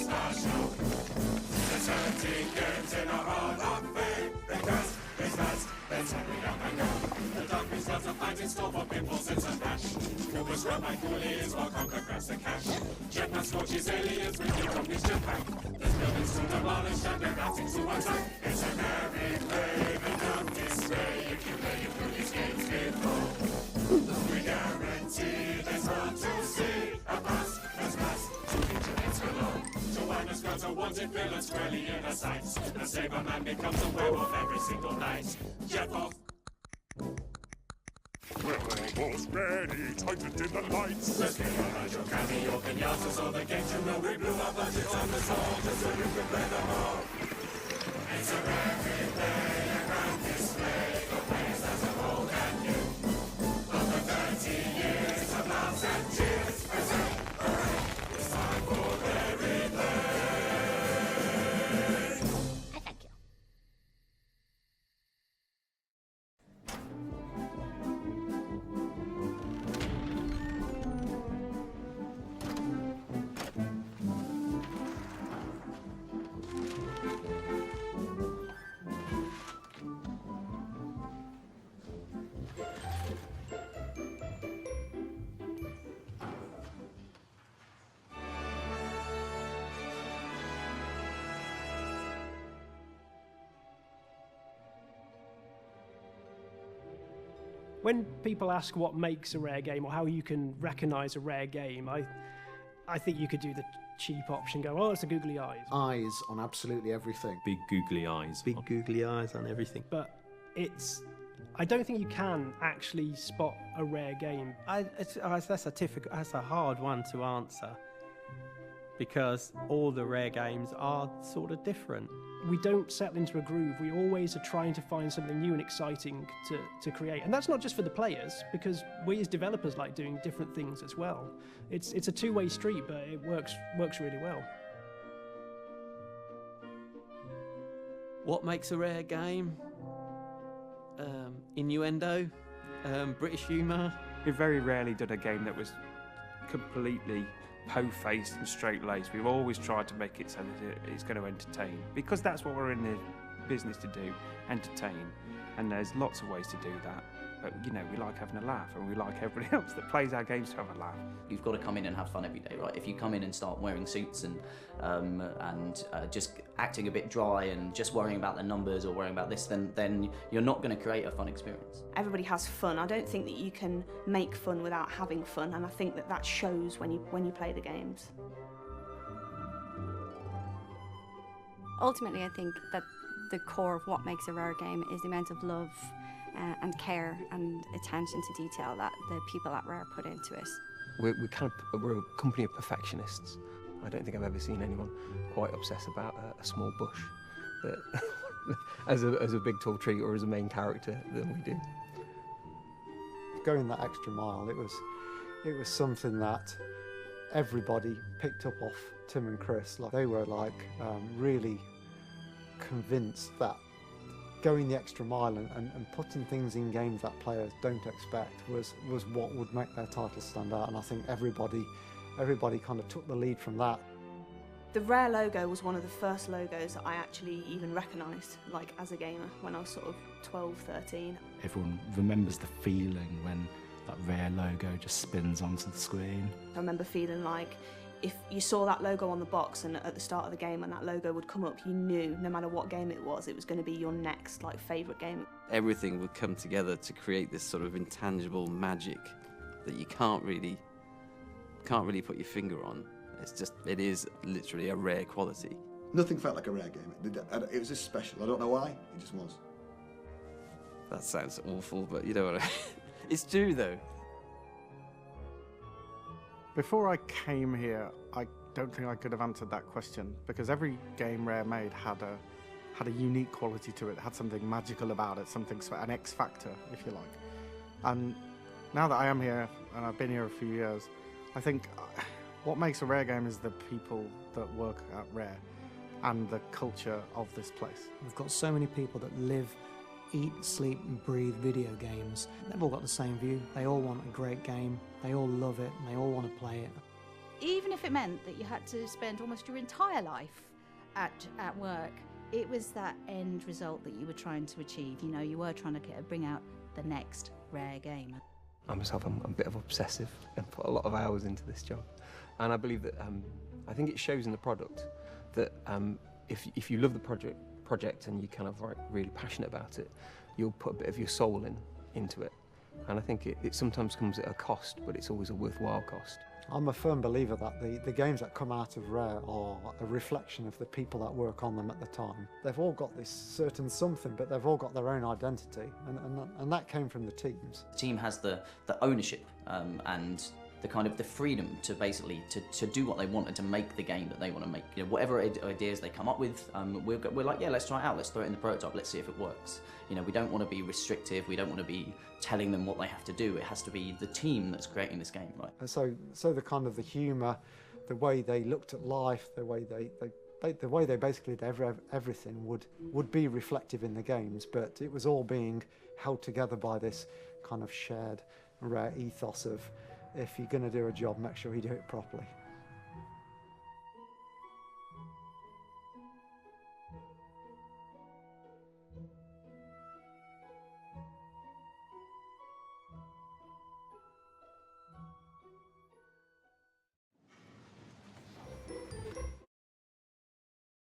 special. There's 13 games in a Hall of Fame, because it's fast, let's hurry up and go. The dark beast loves a fight in store for pimples and some hash. Cooper's run by coolies while Conquer grabs the cash. Jetman scorches aliens with new companies jetpack. There's buildings to demolish and their mountains to attack. It's a merry brave and not dismay if you play it through these games before. We guarantee there's more to see. A blast, there's blast, to vigilance galore. Joanna's got a wanted villain squarely in her sights. The Saber Man becomes a werewolf every single night. Jeff off. We're almost ready, tightened in the lights. Let's get around your cameo pinatas, all the games you know we blew our budgets on the song, just so you can play them all. It's a every day, a grand display for players as a whole and new. Over 30 years of laughs and cheers, present, hooray, it's time for their replay. Thank you. When people ask what makes a rare game or how you can recognise a rare game, I think you could do the cheap option, go, oh, it's the googly eyes. Eyes on absolutely everything. Big googly eyes. Big googly eyes on everything. But I don't think you can actually spot a rare game. That's a hard one to answer, because all the rare games are sort of different. We don't settle into a groove. We always are trying to find something new and exciting to create. And that's not just for the players, because we as developers like doing different things as well. It's a two-way street, but it works really well. What makes a rare game? Innuendo, British humour. We very rarely done a game that was completely po-faced and straight-laced. We've always tried to make it so that it's going to entertain, because that's what we're in the business to do, entertain. And there's lots of ways to do that. But, you know, we like having a laugh, and we like everybody else that plays our games to have a laugh. You've got to come in and have fun every day, right? If you come in and start wearing suits and just acting a bit dry and just worrying about the numbers or worrying about this, then you're not going to create a fun experience. Everybody has fun. I don't think that you can make fun without having fun, and I think that shows when you play the games. Ultimately, I think that the core of what makes a rare game is the amount of love and care and attention to detail that the people at Rare put into it. We're a company of perfectionists. I don't think I've ever seen anyone quite obsess about a small bush that as a big tall tree or as a main character than we do. Going that extra mile, it was something that everybody picked up off Tim and Chris. Like, they were really convinced that going the extra mile and putting things in games that players don't expect was what would make their title stand out, and I think everybody kind of took the lead from that. The Rare logo was one of the first logos that I actually even recognised, like, as a gamer, when I was sort of 12, 13. Everyone remembers the feeling when that Rare logo just spins onto the screen. I remember feeling like if you saw that logo on the box and at the start of the game when that logo would come up, you knew no matter what game it was going to be your next favourite game. Everything would come together to create this sort of intangible magic that you can't really put your finger on. It is literally a rare quality. Nothing felt like a Rare game. It was just special. I don't know why, it just was. That sounds awful, but you know what it's true though. Before I came here, I don't think I could have answered that question, because every game Rare made had a unique quality to it, had something magical about it, an X factor, if you like. And now that I am here, and I've been here a few years, I think what makes a Rare game is the people that work at Rare and the culture of this place. We've got so many people that live, eat, sleep and breathe video games. They've all got the same view. They all want a great game, they all love it, and they all want to play it. even if it meant that you had to spend almost your entire life at work, it was that end result that you were trying to achieve. You know, you were trying to bring out the next Rare game. I myself, I'm a bit of obsessive and put a lot of hours into this job. And I believe that, I think it shows in the product that if you love the project and you're kind of really passionate about it, you'll put a bit of your soul into it. And I think it sometimes comes at a cost, but it's always a worthwhile cost. I'm a firm believer that the games that come out of Rare are a reflection of the people that work on them at the time. They've all got this certain something, but they've all got their own identity, and that came from the teams. The team has the ownership and the kind of the freedom to basically to do what they want and to make the game that they want to make. You know, whatever ideas they come up with, we're like, yeah, let's try it out. Let's throw it in the prototype. Let's see if it works. You know, we don't want to be restrictive. We don't want to be telling them what they have to do. It has to be the team that's creating this game, right? And so the kind of the humour, the way they looked at life, the way they basically did everything would be reflective in the games, but it was all being held together by this kind of shared Rare ethos of, if you're going to do a job, make sure you do it properly.